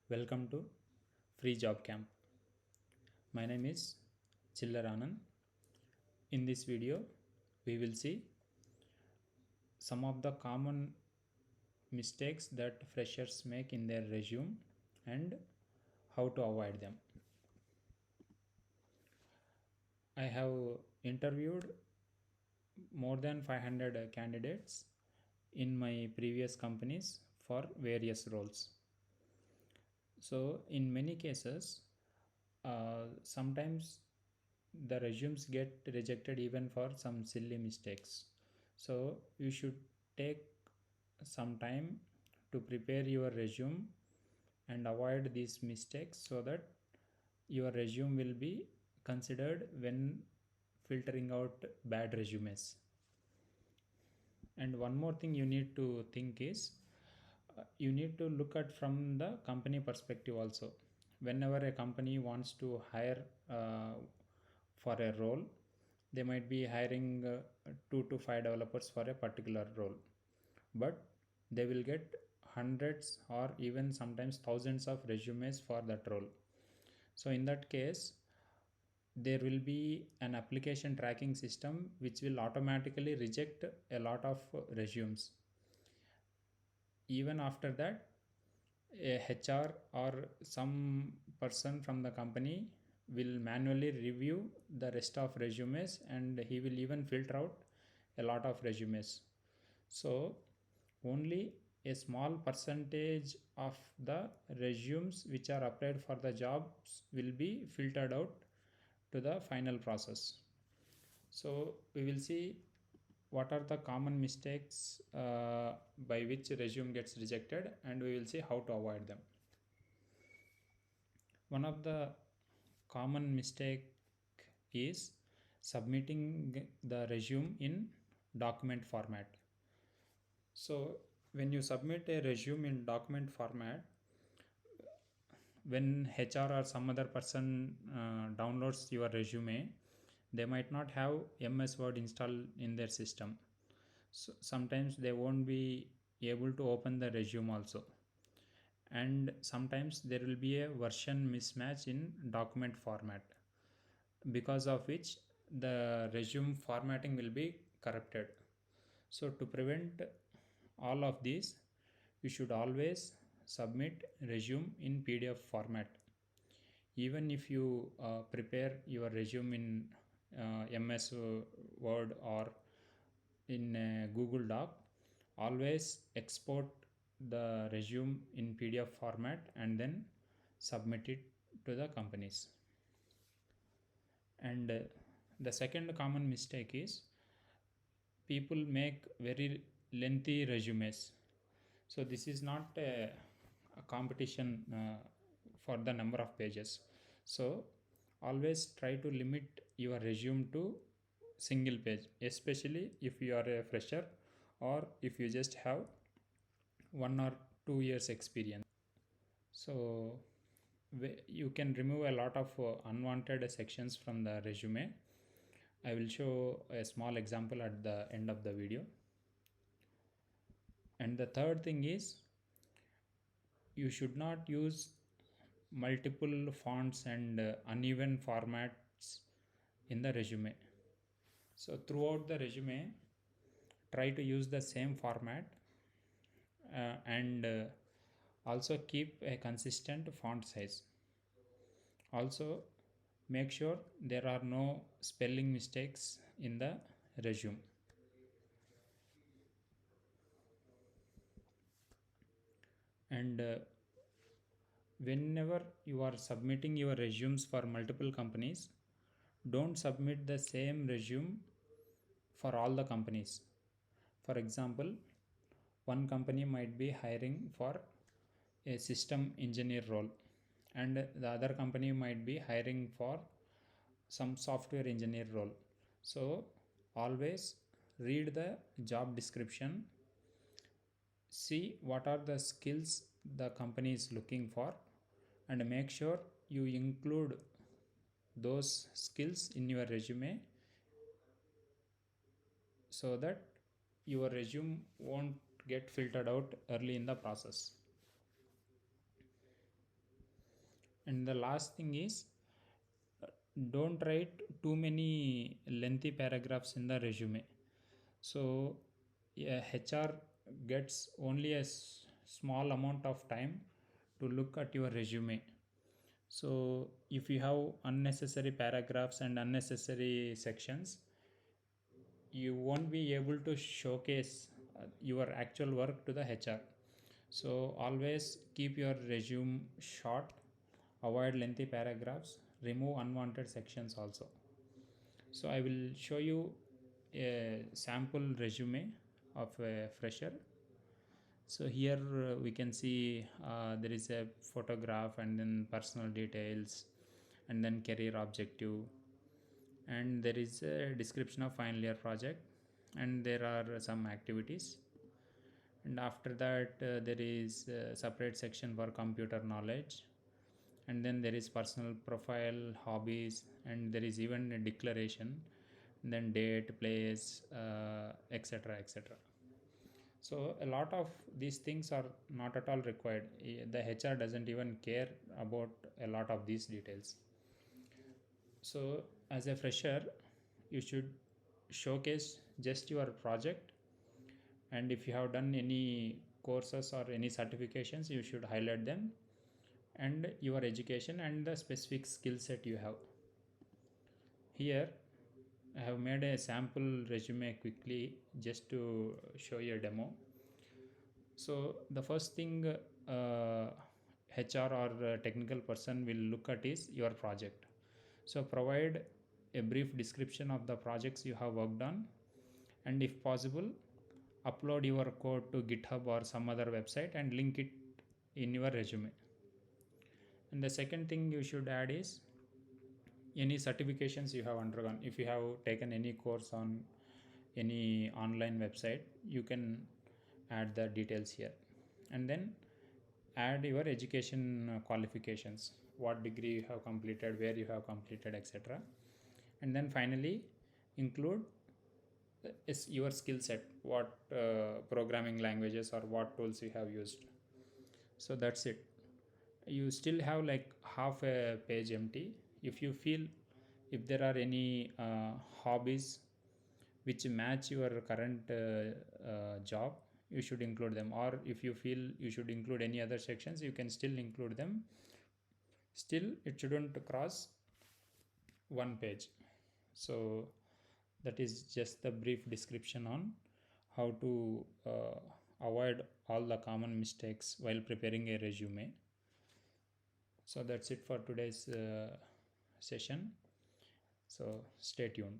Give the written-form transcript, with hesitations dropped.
Welcome to Free Job Camp. My name is Chillar Anand. In this video, we will see some of the common mistakes that freshers make in their resume and how to avoid them. I have interviewed more than 500 candidates in my previous companies for various roles. So, in many cases, sometimes the resumes get rejected even for some silly mistakes. So you should take some time to prepare your resume and avoid these mistakes so that your resume will be considered when filtering out bad resumes. And one more thing you need to think is you need to look at from the company perspective also. Whenever a company wants to hire for a role, they might be hiring 2 to 5 developers for a particular role, but they will get hundreds or even sometimes thousands of resumes for that role. So in that case, there will be an application tracking system which will automatically reject a lot of resumes. Even after that, a HR or some person from the company will manually review the rest of resumes, and he will even filter out a lot of resumes. So only a small percentage of the resumes which are applied for the jobs will be filtered out to the final process. So we will see what are the common mistakes by which resume gets rejected, and we will see how to avoid them. One of the common mistake is submitting the resume in document format. So when you submit a resume in document format, when HR or some other person downloads your resume, they might not have MS Word installed in their system. So sometimes they won't be able to open the resume also. And sometimes there will be a version mismatch in document format, because of which the resume formatting will be corrupted. So to prevent all of these, you should always submit resume in PDF format. Even if you prepare your resume in MS Word or in Google Doc, always export the resume in PDF format and then submit it to the companies. And the second common mistake is people make very lengthy resumes. So this is not a competition for the number of pages. So always try to limit your resume to single page, especially if you are a fresher or if you just have 1 or 2 years experience. So you can remove a lot of unwanted sections from the resume. I will show a small example at the end of the video. And the third thing is you should not use multiple fonts and uneven formats in the resume. So throughout the resume, try to use the same format and also keep a consistent font size. Also make sure there are no spelling mistakes in the resume. And whenever you are submitting your resumes for multiple companies, don't submit the same resume for all the companies. For example, one company might be hiring for a system engineer role, and the other company might be hiring for some software engineer role. So always read the job description, see what are the skills the company is looking for, and make sure you include those skills in your resume so that your resume won't get filtered out early in the process. And the last thing is, don't write too many lengthy paragraphs in the resume. So yeah, HR gets only a small amount of time to look at your resume. So if you have unnecessary paragraphs and unnecessary sections, you won't be able to showcase your actual work to the HR. So always keep your resume short, avoid lengthy paragraphs, remove unwanted sections also. So I will show you a sample resume of a fresher. So here we can see there is a photograph and then personal details and then career objective, and there is a description of final year project, and there are some activities, and after that there is a separate section for computer knowledge, and then there is personal profile, hobbies, and there is even a declaration, then date, place, etc, etc. So a lot of these things are not at all required. The HR doesn't even care about a lot of these details. So as a fresher, you should showcase just your project, and if you have done any courses or any certifications, you should highlight them, and your education and the specific skill set you have. Here I have made a sample resume quickly just to show you a demo. So the first thing HR or technical person will look at is your project. So provide a brief description of the projects you have worked on, and if possible, upload your code to GitHub or some other website and link it in your resume. And the second thing you should add is any certifications you have undergone. If you have taken any course on any online website, you can add the details here. And then add your education qualifications, what degree you have completed, where you have completed, etc. And then finally include is your skill set, what programming languages or what tools you have used. So that's it. You still have like half a page empty. If you feel if there are any hobbies which match your current job, you should include them, or if you feel you should include any other sections, you can still include them. Still it shouldn't cross one page. So that is just the brief description on how to avoid all the common mistakes while preparing a resume. So that's it for today's session. So stay tuned.